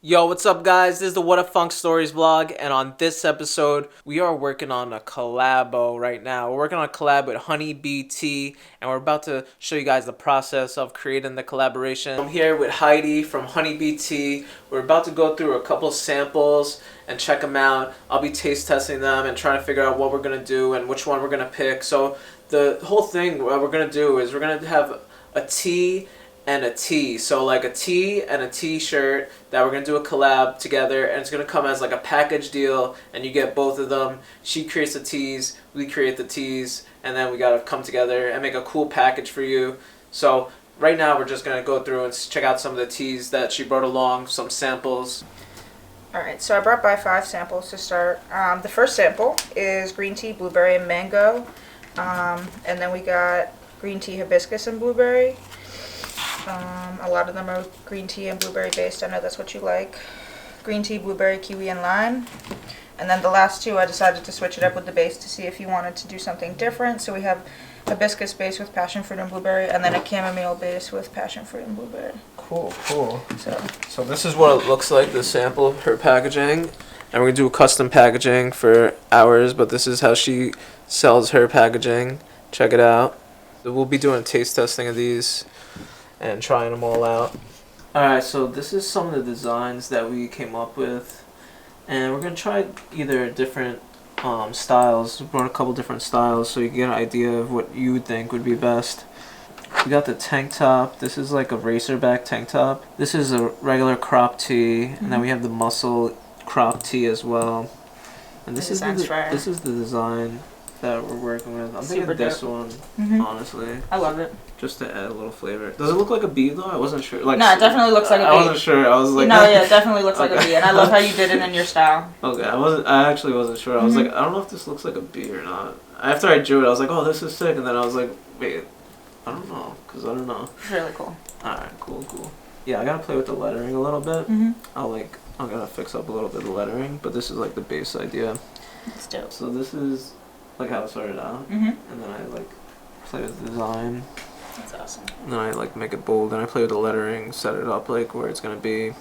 Yo, what's up guys? This is the What a Funk Stories vlog, and on this episode, we are working on a collabo right now. We're working on a collab with Honey Bee Tea, and we're about to show you guys the process of creating the collaboration. I'm here with Heidi from Honey Bee Tea. We're about to go through a couple samples and check them out. I'll be taste testing them and trying to figure out what we're going to do and which one we're going to pick. So the whole thing, what we're going to do is we're going to have a tea and a tee. So like a tee and a t-shirt that we're going to do a collab together, and it's going to come as like a package deal, and you get both of them. She creates the tees, we create the tees, and then we got to come together and make a cool package for you. So right now we're just going to go through and check out some of the tees that she brought along, some samples. Alright, so I brought by 5 samples to start. The first sample is green tea, blueberry, and mango. And then we got green tea, hibiscus, and blueberry. A lot of them are green tea and blueberry based. I know that's what you like. Green tea, blueberry, kiwi, and lime. And then the last two I decided to switch it up with the base to see if you wanted to do something different. So we have hibiscus base with passion fruit and blueberry, and then a chamomile base with passion fruit and blueberry. Cool. So this is what it looks like, the sample of her packaging. And we're going to do custom packaging for ours, but this is how she sells her packaging. Check it out. We'll be doing a taste testing of these and trying them all out. Alright, so this is some of the designs that we came up with, and we're going to try either different styles. We brought a couple different styles so you can get an idea of what you would think would be best. We got the tank top. This is like a racerback tank top. This is a regular crop tee, and then we have the muscle crop tee as well. And this is the design that we're working with. I'm thinking this one, honestly. I love it. Just to add a little flavor. Does it look like a bee though? I wasn't sure. Like, no, it definitely looks like a bee. I wasn't sure. I was like, no, yeah, it definitely looks like okay. a bee, and I love how you did it in your style. Okay, I actually wasn't sure. I was like, I don't know if this looks like a bee or not. After I drew it, I was like, oh, this is sick, and then I was like, wait, I don't know, because I don't know. It's really cool. Alright, cool. Yeah, I gotta play with the lettering a little bit. I'm gonna fix up a little bit of lettering, but this is like the base idea. It's dope. So this is like how it started out, and then I like play with the design. That's awesome. And then I like make it bold, and I play with the lettering, set it up like where it's gonna be,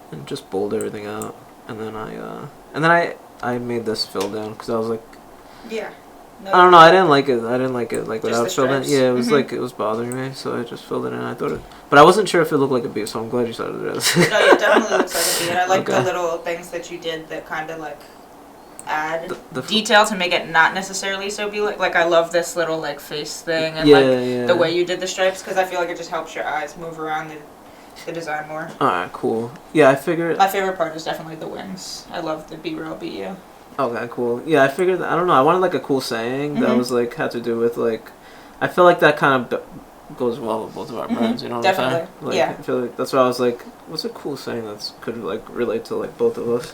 and just bold everything out. And then I made this fill down because I was like, yeah. No, I don't know, I didn't like it like without filling it. Yeah, it was like it was bothering me, so I just filled it in. I thought it, but I wasn't sure if it looked like a bee, so I'm glad you started this. No, it definitely looks like a bee, and I like the little things that you did that kind of like add the detail to make it not necessarily so be like I love this little like face thing and the way you did the stripes, because I feel like it just helps your eyes move around the design more. Alright, cool. Yeah, I figured my favorite part is definitely the wings. I love the Be Real Be You. Okay, cool. Yeah, I figured that, I don't know, I wanted like a cool saying that was like had to do with like, I feel like that kind of goes well with both of our brands, you know what I'm saying? Like, yeah. I feel like that's why I was like, what's a cool saying that could like relate to like both of us?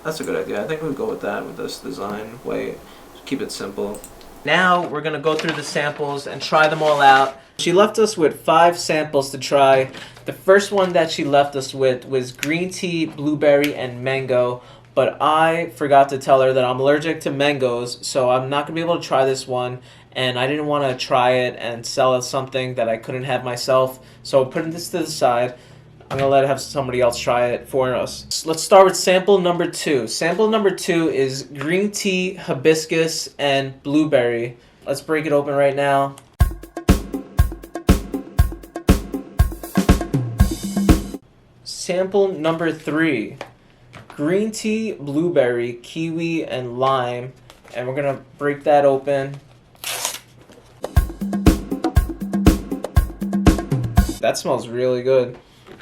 That's a good idea. I think we'll go with that with this design way. Keep it simple. Now we're gonna go through the samples and try them all out. She left us with 5 samples to try. The first one that she left us with was green tea, blueberry, and mango. But I forgot to tell her that I'm allergic to mangoes, so I'm not gonna be able to try this one. And I didn't want to try it and sell it something that I couldn't have myself. So putting this to the side, I'm going to have somebody else try it for us. So let's start with sample number 2. Sample number 2 is green tea, hibiscus, and blueberry. Let's break it open right now. Sample number 3. Green tea, blueberry, kiwi, and lime. And we're going to break that open. That smells really good.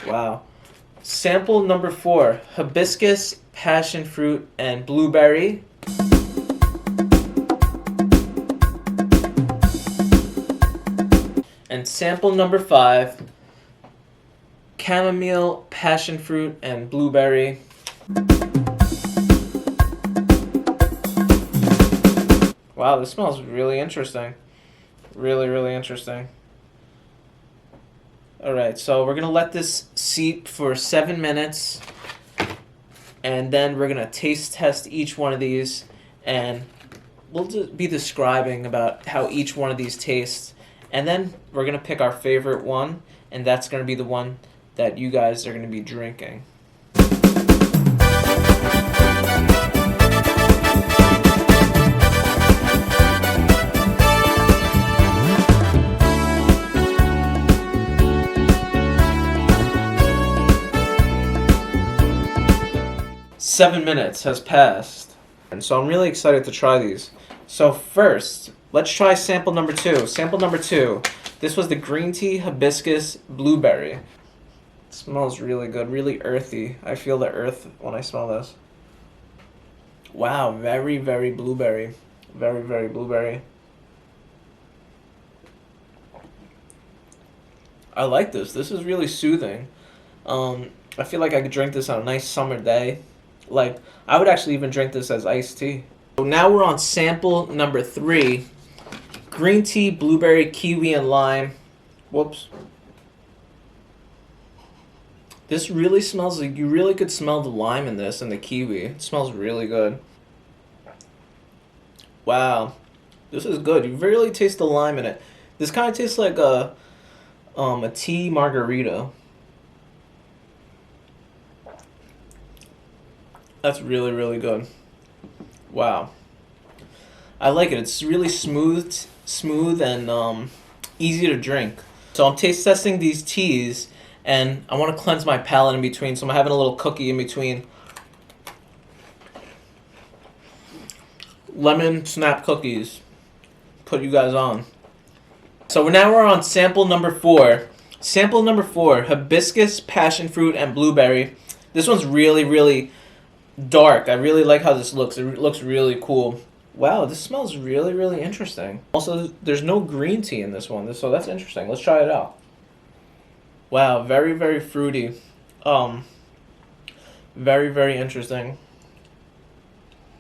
Wow. Sample number 4, hibiscus, passion fruit, and blueberry. And sample number 5, chamomile, passion fruit, and blueberry. Wow, this smells really interesting. Really interesting. Alright, so we're going to let this seep for 7 minutes, and then we're going to taste test each one of these, and we'll be describing about how each one of these tastes, and then we're going to pick our favorite one, and that's going to be the one that you guys are going to be drinking. 7 minutes has passed. And so I'm really excited to try these. So first, let's try sample number 2. Sample number 2. This was the green tea hibiscus blueberry. It smells really good, really earthy. I feel the earth when I smell this. Wow, very, very blueberry. Very, very blueberry. I like this. This is really soothing. I feel like I could drink this on a nice summer day. Like, I would actually even drink this as iced tea. So now we're on sample number 3. Green tea, blueberry, kiwi, and lime. Whoops. This really smells like, you really could smell the lime in this and the kiwi. It smells really good. Wow. This is good. You really taste the lime in it. This kind of tastes like a tea margarita. That's really, really good. Wow. I like it. It's really smooth and easy to drink. So I'm taste testing these teas, and I want to cleanse my palate in between, so I'm having a little cookie in between. Lemon snap cookies. Put you guys on. So now we're on sample number 4. Sample number 4, hibiscus, passion fruit, and blueberry. This one's really, really dark. I really like how this looks. It looks really cool. Wow, this smells really, really interesting. Also, there's no green tea in this one, so that's interesting. Let's try it out. Wow, very, very fruity. Very, very interesting.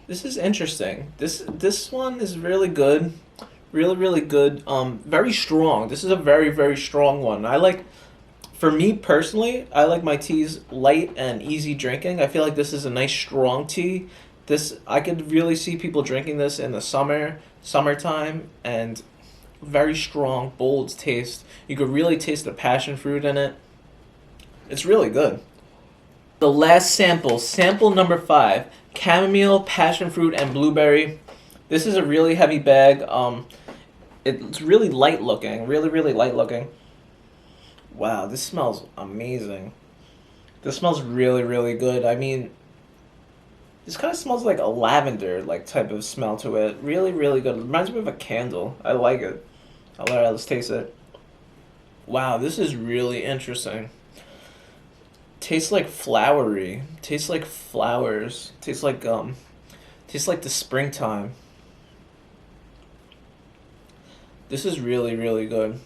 This is interesting. This one is really good. Really, really good. Very strong. This is a very, very strong one. For me personally, I like my teas light and easy drinking. I feel like this is a nice strong tea. I could really see people drinking this in the summertime, and very strong, bold taste. You could really taste the passion fruit in it. It's really good. The last sample, sample number 5, chamomile, passion fruit, and blueberry. This is a really heavy bag. It's really light looking, really, really light looking. Wow, this smells amazing. This smells really, really good. I mean, this kind of smells like a lavender type of smell to it. Really, really good. It reminds me of a candle. I like it. Let's taste it. Wow, this is really interesting. Tastes like flowery. Tastes like flowers. Tastes like the springtime. This is really, really good.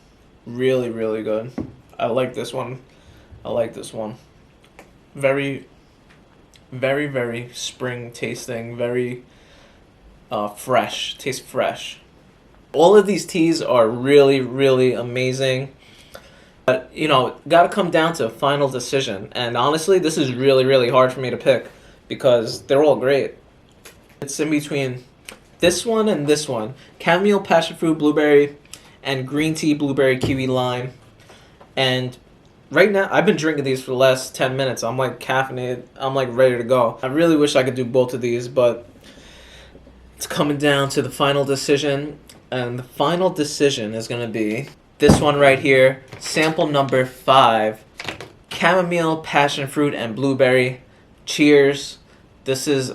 Really, really good. I like this one. I like this one. Very, very, very spring tasting. Very fresh. Tastes fresh. All of these teas are really, really amazing. But, gotta come down to a final decision. And honestly, this is really, really hard for me to pick because they're all great. It's in between this one and this one. Chamomile, passion fruit, blueberry, and green tea, blueberry, kiwi, lime. And right now, I've been drinking these for the last 10 minutes. I'm caffeinated. I'm ready to go. I really wish I could do both of these, but it's coming down to the final decision. And the final decision is going to be this one right here. Sample number 5. Chamomile, passion fruit, and blueberry. Cheers. This is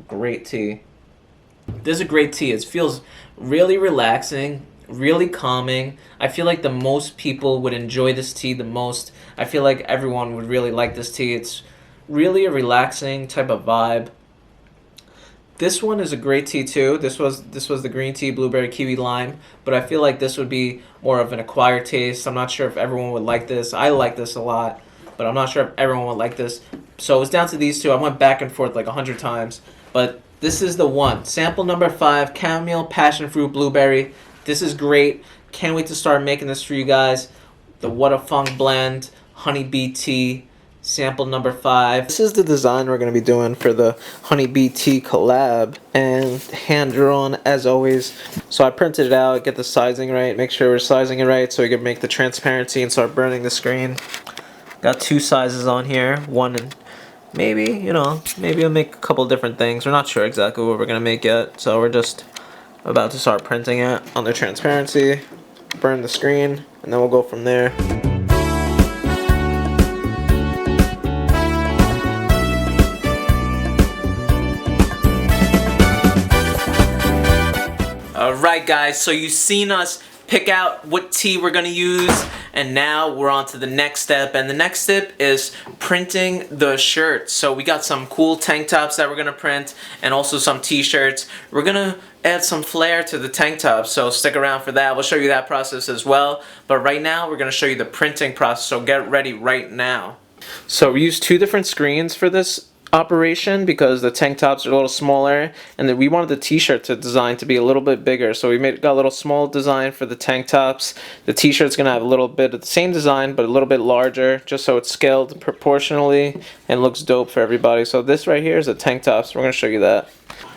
great tea. This is a great tea. It feels really relaxing, really calming. I feel like the most people would enjoy this tea the most. I feel like everyone would really like this tea. It's really a relaxing type of vibe. This one is a great tea too. This was the green tea, blueberry, kiwi, lime, but I feel like this would be more of an acquired taste. I'm not sure if everyone would like this. I like this a lot, but I'm not sure if everyone would like this. So it was down to these two. I went back and forth 100 times, but this is the one. Sample number 5, chamomile, passion fruit, blueberry. This is great. Can't wait to start making this for you guys. The What a Funk blend, honey bee tea. Sample number 5. This is the design we're going to be doing for the Honey Bee Tea Collab, and hand drawn as always. So I printed it out, get the sizing right, make sure we're sizing it right so we can make the transparency and start burning the screen. Got 2 sizes on here, one and maybe I'll make a couple different things. We're not sure exactly what we're going to make yet, so we're just about to start printing it on the transparency, burn the screen, and then we'll go from there. Alright guys, so you've seen us pick out what tea we're gonna use, and now we're on to the next step, and the next step is printing the shirts. So we got some cool tank tops that we're gonna print, and also some t-shirts. We're gonna add some flair to the tank tops, so stick around for that. We'll show you that process as well, but right now we're gonna show you the printing process, so get ready right now. So we used 2 different screens for this operation because the tank tops are a little smaller, and then we wanted the t-shirt to design to be a little bit bigger, so we got a little small design for the tank tops. The t-shirt's gonna have a little bit of the same design but a little bit larger, just so it's scaled proportionally and looks dope for everybody. So this right here is the tank tops. We're gonna show you that.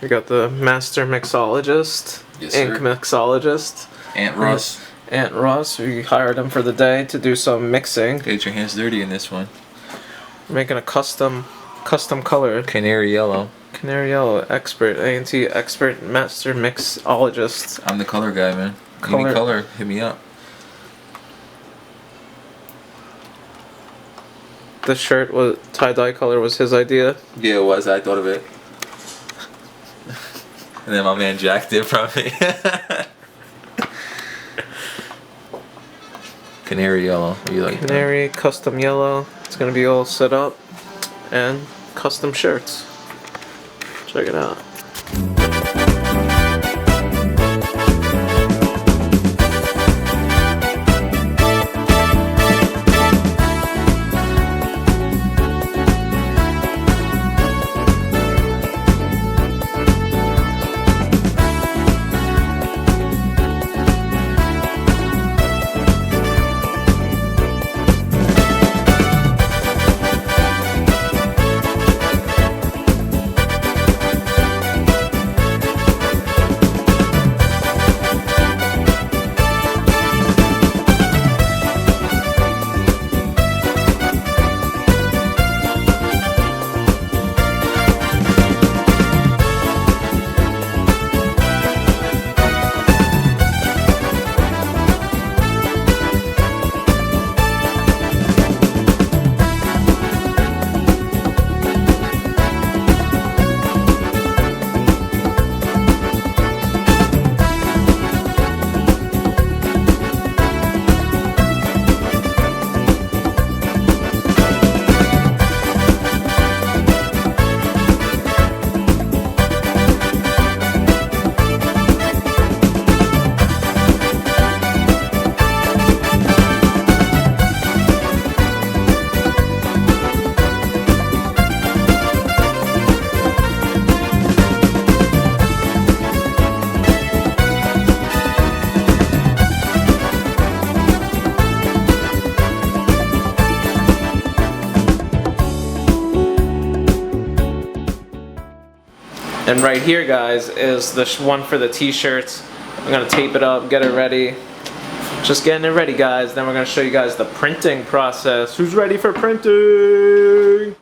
We got the master mixologist, yes, ink sir. Mixologist, Aunt Ross. Aunt Ross. We hired him for the day to do some mixing. Get your hands dirty in this one. We're making a custom color. Canary yellow. Canary yellow, expert, A&T expert, master mixologist. I'm the color guy, man. Color. Any color, hit me up. The shirt was tie-dye color was his idea. Yeah, it was. I thought of it. And then my man Jack did from me. Canary yellow. You like Canary, custom yellow. It's gonna be all set up. And custom shirts. Check it out. And right here, guys, is the one for the t-shirts. I'm gonna tape it up, get it ready. Just getting it ready, guys. Then we're gonna show you guys the printing process. Who's ready for printing?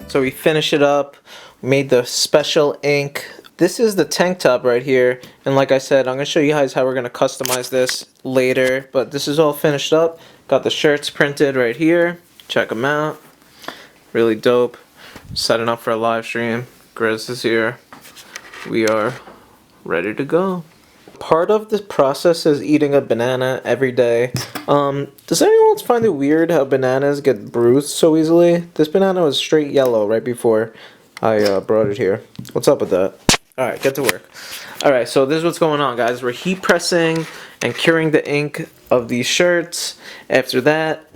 So we finish it up, we made the special ink. This is the tank top right here, and like I said, I'm going to show you guys how we're going to customize this later, but this is all finished up. Got the shirts printed right here, check them out, really dope. Setting up for a live stream. Grizz is here, we are ready to go. Part of the process is eating a banana every day. Does anyone else find it weird how bananas get bruised so easily? This banana was straight yellow right before I brought it here. What's up with that? Alright, get to work. Alright, so this is what's going on, guys. We're heat pressing and curing the ink of these shirts. After that,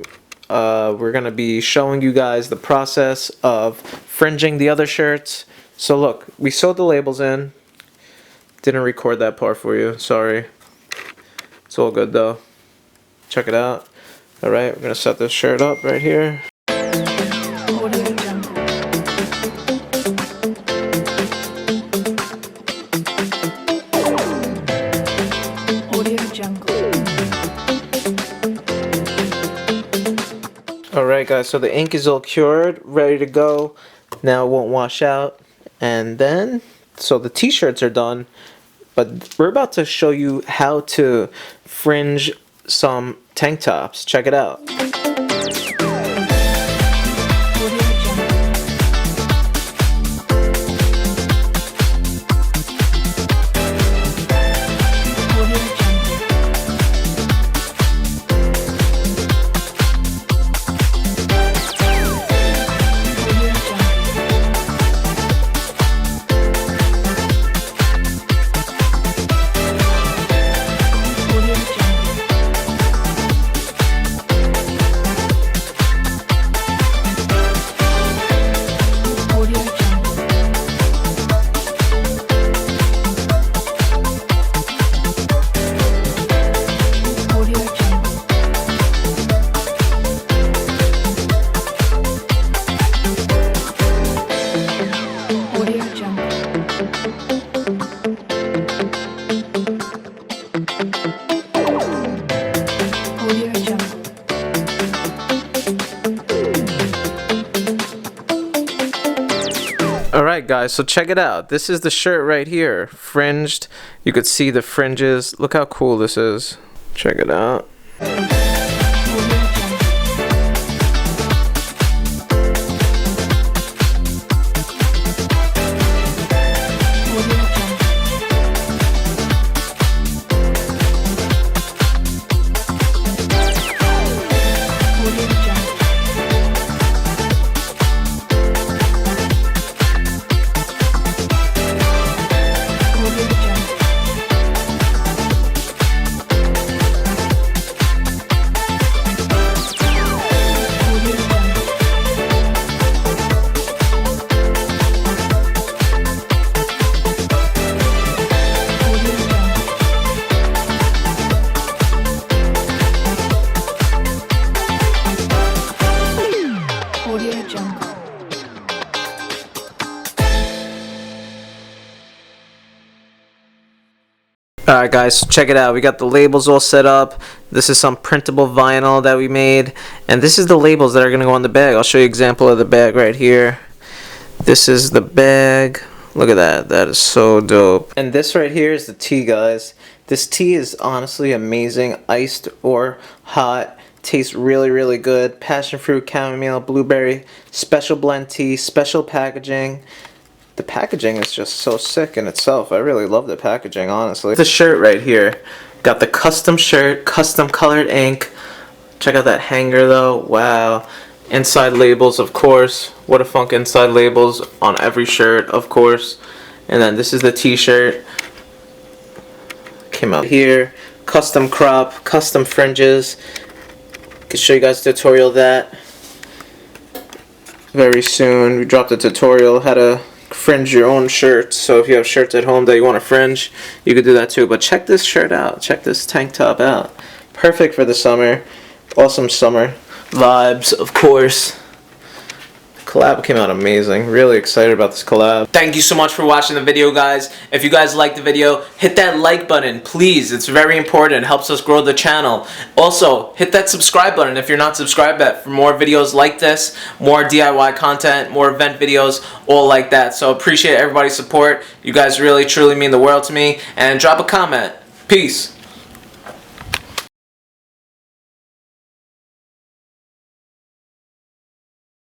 we're going to be showing you guys the process of fringing the other shirts. So look, we sewed the labels in. Didn't record that part for you, sorry. It's all good though. Check it out. Alright, we're gonna set this shirt up right here. Alright guys, so the ink is all cured, ready to go. Now it won't wash out. And then, so the t-shirts are done. But we're about to show you how to fringe some tank tops. Check it out. Alright guys, so check it out. This is the shirt right here, fringed. You could see the fringes. Look how cool this is. Check it out. Alright guys, so check it out. We got the labels all set up. This is some printable vinyl that we made. And this is the labels that are going to go on the bag. I'll show you an example of the bag right here. This is the bag. Look at that. That is so dope. And this right here is the tea, guys. This tea is honestly amazing. Iced or hot. Tastes really, really good. Passion fruit, chamomile, blueberry. Special blend tea. Special packaging. The packaging is just so sick in itself. I really love the packaging, honestly. The shirt right here. Got the custom shirt, custom colored ink. Check out that hanger though. Wow. Inside labels, of course. WHADAFUNK inside labels on every shirt, of course. And then this is the t-shirt. Came out here. Custom crop, custom fringes. Can show you guys a tutorial of that very soon. We dropped a tutorial how to fringe your own shirts. So if you have shirts at home that you want to fringe, you could do that too. But check this shirt out. Check this tank top out. Perfect for the summer. Awesome summer vibes, of course. Collab came out amazing. Really excited about this collab. Thank you so much for watching the video, guys. If you guys liked the video, hit that like button, please. It's very important. It helps us grow the channel. Also, hit that subscribe button if you're not subscribed yet for more videos like this, more DIY content, more event videos, all like that. So appreciate everybody's support. You guys really, truly mean the world to me. And drop a comment. Peace.